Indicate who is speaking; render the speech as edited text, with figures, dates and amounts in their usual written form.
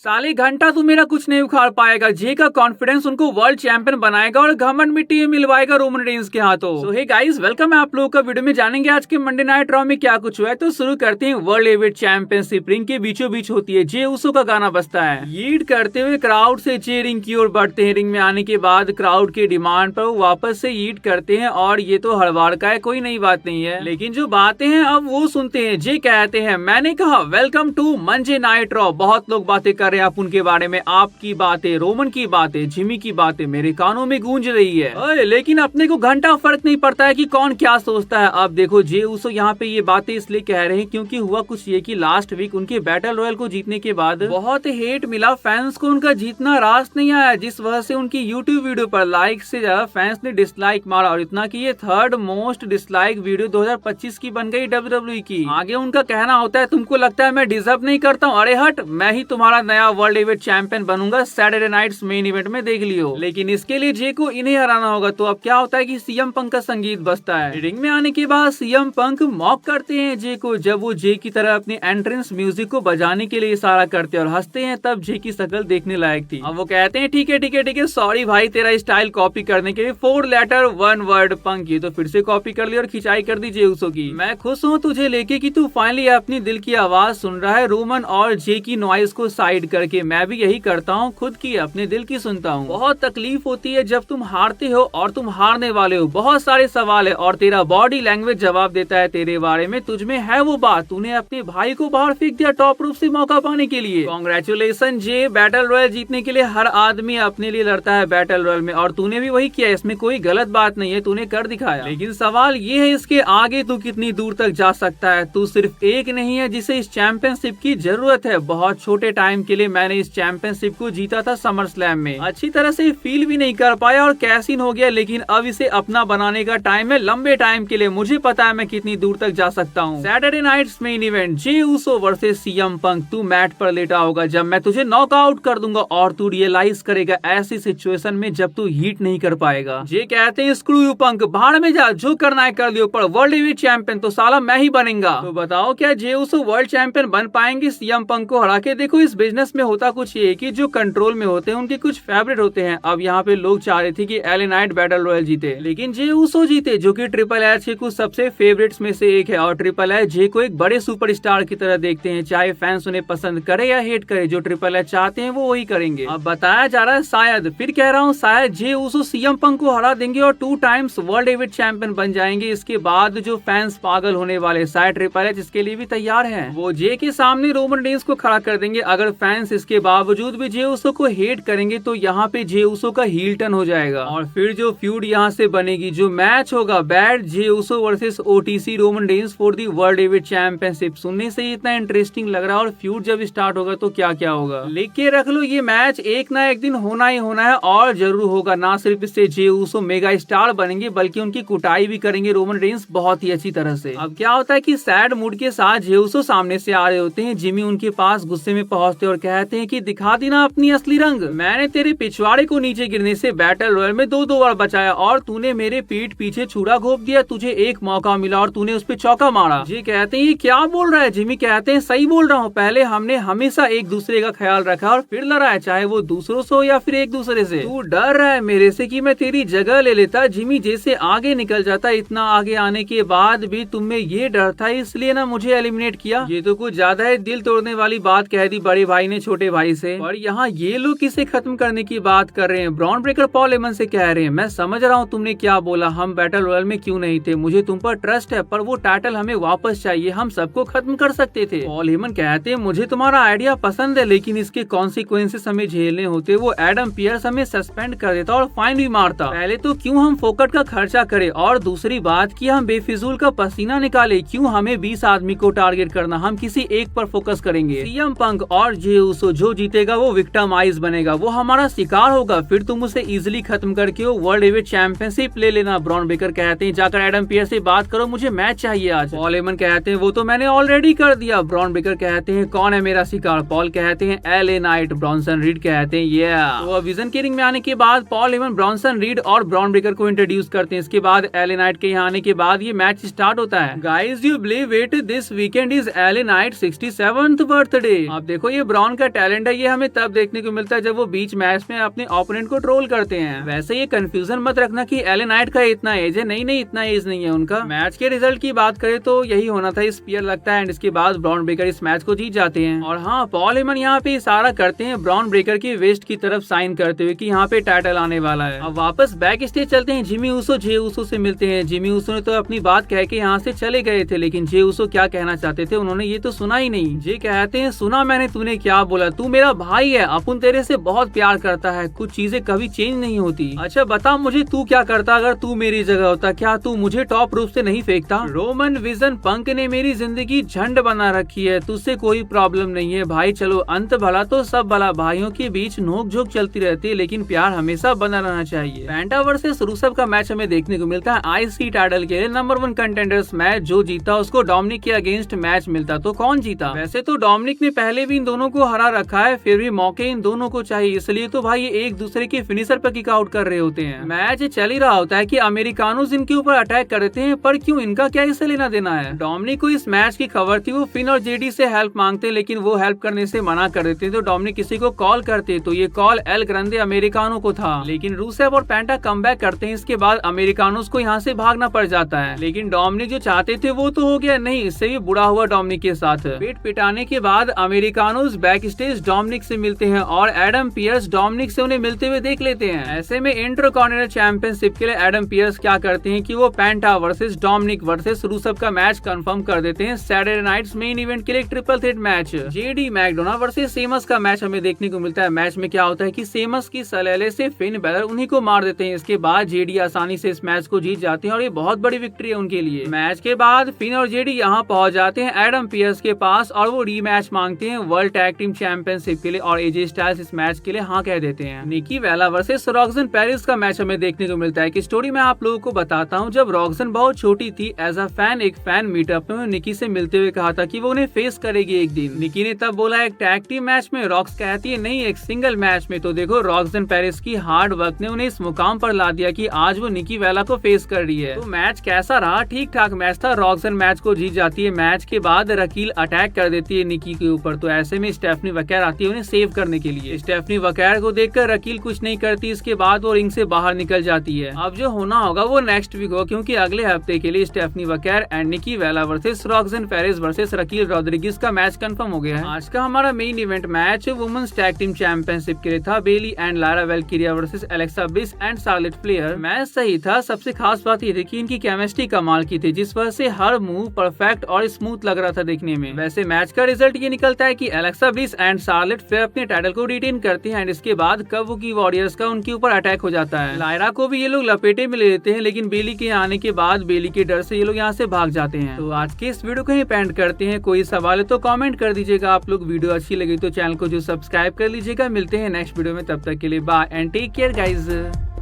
Speaker 1: साले घंटा तो मेरा कुछ नहीं उखाड़ पाएगा। जे का कॉन्फिडेंस उनको वर्ल्ड चैंपियन बनाएगा और घमंड मिट्टी में मिलवाएगा रोमन रेंस के हाथों। सो हे गाइस, वेलकम है आप लोगों का। वीडियो में जानेंगे आज के मंडे नाइट रॉ में क्या कुछ हुआ है। तो शुरू करते हैं। वर्ल्ड हेवीवेट चैंपियनशिप रिंग के बीचों बीच होती है। जे उसो का गाना बजता है। लीड करते हुए क्राउड से जे रिंग की ओर बढ़ते हैं। रिंग में आने के बाद क्राउड के डिमांड पर वो वापस से ईट करते हैं और ये तो हड़बाड़ का है, कोई नई बात नहीं है। लेकिन जो बातें हैं अब वो सुनते हैं। जे कहते हैं, मैंने कहा welcome to Monday Night Raw. बहुत लोग बातें कर रहे हैं आप उनके बारे में। आपकी बातें, रोमन की बातें, जिमी की बातें मेरे कानों में गूंज रही है। लेकिन अपने को घंटा फर्क नहीं पड़ता है कि कौन क्या सोचता है। अब देखो, जे उसो यहाँ पे ये बातें इसलिए कह रहे हैं क्योंकि हुआ कुछ ये कि लास्ट वीक उनके बैटल रॉयल को जीतने के बाद बहुत हेट मिला। फैंस को उनका जीतना रास नहीं आया, जिस वजह से उनकी यूट्यूब वीडियो पर लाइक से ज्यादा फैंस ने डिसलाइक मारा और इतना कि ये थर्ड मोस्ट डिसलाइक वीडियो 2025 की बन गई WWE की। आगे उनका कहना होता है, तुमको लगता है मैं डिजर्व नहीं करता हूँ? अरे हट, मैं ही तुम्हारा नया वर्ल्ड हेवीवेट चैंपियन बनूंगा सैटरडे नाइट्स मेन इवेंट में, देख लियो। लेकिन इसके लिए जे को इन्हें हराना होगा। तो अब क्या होता है कि सीएम पंक का संगीत बजता है। रिंग में आने के बाद सीएम पंक मॉक करते हैं जे को। जब वो जे की तरह अपनी एंट्रेंस म्यूजिक को बजाने के लिए इशारा करते हैं और हंसते हैं, तब जे की शक्ल देखने लायक थी। अब वो कहते हैं, ठीक है ठीक है ठीक है, सॉरी भाई तेरा स्टाइल कॉपी करने के लिए 4 लेटर 1 वर्ड पंक। ये तो फिर से कॉपी कर ली और खिंचाई कर दी जे उसो की। मैं खुश हूँ तुझे लेके कि तू फाइनली अपनी दिल की आवाज सुन रहा है। रोमन और जे की नॉइज को साइड करके मैं भी यही करता हूँ, खुद की अपने दिल की सुनता हूँ। बहुत तकलीफ होती है जब तुम हारते हो और तुम हारने वाले हो। बहुत सारे सवाल है और तेरा बॉडी लैंग्वेज जवाब देता है तेरे बारे में। तुझमें है वो बात, तूने अपने भाई को बाहर फेंक दिया टॉप रूप से मौका पाने के लिए। कांग्रेचुलेशन जे, बैटल रॉयल जीतने के लिए हर आदमी अपने लिए लड़ता है बैटल रॉयल में, और तूने भी वही किया। इसमें कोई गलत बात नहीं है, तूने कर दिखाया। लेकिन सवाल ये है, इसके आगे तू कितनी दूर तक जा सकता है? तू सिर्फ एक नहीं है जिसे इस चैंपियनशिप की जरूरत है। बहुत छोटे टाइम के लिए मैंने इस चैंपियनशिप को जीता था समर स्लैम में, अच्छी तरह से फील भी नहीं कर पाया और कैसिन हो गया। लेकिन अब इसे अपना बनाने का टाइम है, लंबे टाइम के लिए। मुझे पता है मैं कितनी दूर तक जा सकता हूँ। सैटरडे नाइट्स मेन इवेंट, जे उसो वर्सेस सीएम पंक। तू मैट पर लेटा होगा जब मैं तुझे नॉकआउट कर दूंगा और तू रियलाइज करेगा ऐसी सिचुएशन में जब तू हीट नहीं कर पाएगा। जे कहते हैं, स्क्रू यू पंक, भाड़ में जा, जो करना है कर लियो, पर वर्ल्ड हेवीवेट चैंपियन तो साला मैं ही बनेगा। तो बताओ क्या जे उसो वर्ल्ड चैंपियन बन पाएंगे सीएम पंक को हरा के? देखो, इस बिजनेस में होता कुछ ये कि जो कंट्रोल में होते हैं उनके कुछ फेवरेट होते हैं। अब यहाँ पे लोग चाह रहे थे कि एले नाइट बैटल रॉयल जीते, लेकिन जे उसो जीते, जो कि ट्रिपल एच के कुछ सबसे फेवरेट्स में से एक है। और ट्रिपल एच जे को एक बड़े सुपरस्टार की तरह देखते हैं, चाहे फैंस उन्हें पसंद करे या हेट करे। जो ट्रिपल एच चाहते हैं वो वही करेंगे। अब बताया जा रहा है, शायद, फिर कह रहा हूँ शायद, जे उसो सीएम पंक को हरा देंगे और 2 टाइम्स वर्ल्ड हेवीवेट चैंपियन बन जाएंगे। इसके बाद जो फैंस पागल होने वाले, शायद ट्रिपल एच इसके लिए भी तैयार है। वो जे के सामने रोमन रेंस को खड़ा कर देंगे। अगर फैंस इसके बावजूद भी जे उसो को हेट करेंगे तो यहाँ पे जे उसो का हील टर्न हो जाएगा और फिर जो फ्यूड यहाँ से बनेगी, जो मैच होगा, bad J Uso versus OTC Roman Reigns for the world heavyweight championship. सुनने से इतना इंटरेस्टिंग लग रहा है और फ्यूड जब स्टार्ट होगा तो क्या क्या होगा। लिख के रख लो, ये मैच एक ना एक दिन होना ही होना है और जरूर होगा। ना सिर्फ इससे जे उसो मेगा स्टार बनेंगे बल्कि उनकी कुटाई भी करेंगे रोमन रेंस बहुत ही अच्छी तरह से। अब क्या होता है कि सैड मूड के साथ जे उसो सामने से आ रहे होते हैं। जिमी उनके पास गुस्से में पहुंचते और कहते हैं कि दिखा दी ना अपनी असली रंग। मैंने तेरे पिछवाड़े को नीचे गिरने से बैटल रॉयल में 2 बार बचाया और तूने मेरे पीठ पीछे छुरा घोप दिया। तुझे एक मौका मिला और तूने उस पे चौका मारा। जी कहते हैं, ये क्या बोल रहा है? जिमी कहते हैं, सही बोल रहा हूँ। पहले हमने हमेशा एक दूसरे का ख्याल रखा और फिर लड़ा है, चाहे वो दूसरों से हो या फिर एक दूसरे से। तू डर रहा है मेरे से कि मैं तेरी जगह ले लेता? जिमी जैसे आगे निकल जाता, इतना आगे आने के बाद भी तुम्हें ये डर था, इसलिए ना मुझे एलिमिनेट किया। ये तो कुछ ज्यादा ही दिल तोड़ने वाली बात कह दी बड़े भाई ने छोटे भाई से। और यहाँ ये लोग किसे खत्म करने की बात कर रहे हैं? ब्रॉन ब्रेकर पॉल हेमन से कह रहे हैं, मैं समझ रहा हूँ तुमने क्या बोला, हम बैटल रॉयल में क्यों नहीं थे, मुझे तुम पर ट्रस्ट है, पर वो टाइटल हमें वापस चाहिए, हम सबको खत्म कर सकते थे। पॉल हेमन कहते हैं, मुझे तुम्हारा आइडिया पसंद है, लेकिन इसके कॉन्सिक्वेंसेस हमें झेलने होते। वो एडम पियर्स हमें सस्पेंड कर देता और फाइन भी मारता। पहले तो क्यों हम फोकट का खर्चा करें, और दूसरी बात कि हम बेफिजूल का पसीना निकाले। क्यों हमें 20 आदमी को टारगेट करना? हम किसी एक पर फोकस करेंगे। सीएम पंक और जे उसो, जो जीतेगा वो विक्टिमाइज बनेगा, वो हमारा शिकार होगा। फिर तुम उसे इजिली खत्म करके वो वर्ल्ड हेवीवेट चैंपियनशिप ले लेना। ब्रॉन ब्रेकर कहते हैं, जाकर एडम पियर्स से बात करो, मुझे मैच चाहिए आज। पॉल हेमन कहते हैं, वो तो मैंने ऑलरेडी कर दिया। ब्रॉन ब्रेकर कहते हैं, कौन है मेरा शिकार? पॉल कहते हैं, एले नाइट। ब्रॉनसन रीड कहते हैं, ये तो विजन के रिंग में आने के बाद पॉल हेमन, ब्रॉनसन रीड और ब्रॉन ब्रेकर को इंट्रोड्यूस करते हैं। इसके बाद एले नाइट के यहाँ आने के बाद ये मैच स्टार्ट होता है। Guys, you believe it, this weekend is LA Knight 67th birthday. आप देखो, ये ब्रॉन ब्रॉन का टैलेंट है ये हमें तब देखने को मिलता है जब वो बीच मैच में अपने ओपोनेंट को ट्रोल करते हैं। वैसे ये कंफ्यूजन मत रखना कि एले नाइट का इतना एज है, नहीं इतना एज नहीं है उनका। मैच के रिजल्ट की बात करें तो यही होना था, स्पीयर लगता है एंड इसके बाद ब्रॉन ब्रेकर इस मैच को जीत जाते हैं। और हाँ, पॉल हेमन यहाँ पे इशारा करते हैं ब्रॉन ब्रेकर की वेस्ट की तरफ साइन करते हुए कि यहाँ पे टाइटल आने वाला है। अब वापस बैक स्टेज चलते हैं, जिमी ऊसो जे ऊसो से मिलते हैं। जिमी ऊसो ने तो अपनी बात कह के यहाँ से चले गए थे, लेकिन जे ऊसो क्या कहना चाहते थे उन्होंने ये तो सुना ही नहीं। जे कहते हैं सुना मैंने, तूने क्या बोला, तू मेरा भाई है, अपन तेरे से बहुत प्यार करता है, कुछ चीजें कभी चेंज नहीं होती। अच्छा बता मुझे तू क्या करता अगर तू मेरी जगह होता, क्या तू मुझे टॉप रूप से नहीं फेंकता? रोमन विजन पंक ने मेरी जिंदगी झंड बना रखी है, तुझसे कोई प्रॉब्लम नहीं है भाई, चलो अंत भला तो सब भला। भाइयों के बीच नोक झोंक चलती रहती है लेकिन प्यार हमेशा बना रहना चाहिए। पेंटा वर्सेस रूसेव का मैच हमें देखने को मिलता है आईसी टाइटल के लिए नंबर 1 कंटेंडर्स मैच। जो जीता उसको डोमिनिक के अगेंस्ट मैच मिलता। तो कौन जीता? वैसे तो डोमिनिक ने पहले भी इन दोनों को हरा रखा है, फिर भी मौके इन दोनों को चाहिए, इसलिए तो भाई ये एक दूसरे के फिनिशर पर किक आउट कर रहे होते हैं। मैच चल ही रहा होता है कि अमेरिकानोस इनके ऊपर अटैक कर देते हैं, पर क्यों, इनका क्या इससे लेना देना है? डोमिनिक को इस मैच की खबर थी, वो फिन और जेडी से हेल्प मांगते लेकिन वो हेल्प करने से मना कर देते, तो डोमिनिक किसी को कॉल करते, तो ये कॉल एल ग्रंदे अमेरिकानो को था। लेकिन रूसेव और पेंटा कमबैक करते हैं, इसके बाद अमेरिकानोस को यहाँ से भागना पड़ जाता है। लेकिन डोमिनिक जो चाहते थे वो तो हो गया नहीं, इससे भी बुरा हुआ डोमिनिक के साथ। पेट पिटाने के बाद अमेरिकानोस बैक स्टेज डोमिनिक से मिलते हैं और एडम पियर्स डोमिनिक से उन्हें मिलते हुए देख लेते हैं। ऐसे में इंटरकॉन्टिनेंटल चैंपियनशिप के लिए एडम पियर्स क्या करते हैं कि वो पेंटा वर्सेस डोमिनिक वर्सेस रूसेव का मैच कंफर्म कर देते हैं। सैटरडे नाइट्स मेन इवेंट के लिए triple threat match JD McDonagh versus seems का मैच हमें देखने को मिलता है। मैच में क्या होता है कि सेमस की सलेले से फिन बैलर उन्हीं को मार देते हैं। इसके बाद जेडी आसानी से इस मैच को जीत जाते हैं और ये बहुत बड़ी विक्ट्री है उनके लिए। मैच के बाद फिन और जेडी यहाँ पहुंच जाते हैं एडम पियर्स के पास और वो रीमैच मांगते हैं वर्ल्ड टैग टीम चैंपियनशिप के लिए और एजे स्टाइल्स इस मैच के लिए हाँ कह देते हैं। निकी वेला वर्सेस रॉक्सन पेरिस का मैच हमें देखने को मिलता है। कि स्टोरी मैं आप लोगों को बताता हूँ, जब रॉक्सन बहुत छोटी थी एज अ फैन एक फैन मीटअप में निकी से मिलते हुए कहा था कि वो उन्हें फेस करेगी एक दिन। निकी ने तब बोला एक टैग टीम मैच में, रॉक्स कहती है नहीं एक सिंगल मैच में। तो देखो रॉक्सन पेरिस की हार्ड वर्क ने उन्हें इस मुकाम पर ला दिया कि आज वो निकी वेला को फेस कर रही है। तो मैच कैसा रहा? ठीक ठाक मैच था, रॉक्सन मैच को जीत जाती है। मैच के बाद रकील अटैक कर देती है निकी के ऊपर, तो ऐसे में स्टेफनी वकैर आती है उन्हें सेव करने के लिए। स्टेफनी वकैर को देखकर रकील कुछ नहीं करती, इसके बाद वो रिंग से बाहर निकल जाती है। अब जो होना होगा वो नेक्स्ट वीक होगा, क्योंकि अगले हफ्ते के लिए Stephanie वकैर and Nikki Bella versus Roxanne Perez versus Raquel Rodriguez का मैच कंफर्म हो गया है। आज का हमारा main event match women's tag team championship के लिए था, Bayley and Lyra Valkyria versus Alexa Bliss and Charlotte Flair. Match सही था, सबसे खास बात ये थी कि इनकी केमिस्ट्री कमाल की थी, जिस वजह से हर मूव परफेक्ट और स्मूथ लग रहा था देखने में। वैसे मैच का रिजल्ट ये निकलता है कि Alexa Bliss and Charlotte flare अपने टाइटल को रिटेन करती हैं एंड इसके बाद काबुकी वॉरियर्स का उनके ऊपर अटैक हो जाता है। लायरा को भी ये लोग लपेटे में ले लेते हैं, लेकिन बेली के आने के बाद बेली के डर से ये लोग यहाँ से भाग जाते हैं। तो आज के इस वीडियो को ही पेंड करते हैं, कोई सवाल है तो कमेंट कर दीजिएगा आप लोग। वीडियो अच्छी लगी तो चैनल को जो सब्सक्राइब कर लीजिएगा। मिलते हैं नेक्स्ट वीडियो में, तब तक के लिए bye and take care guys.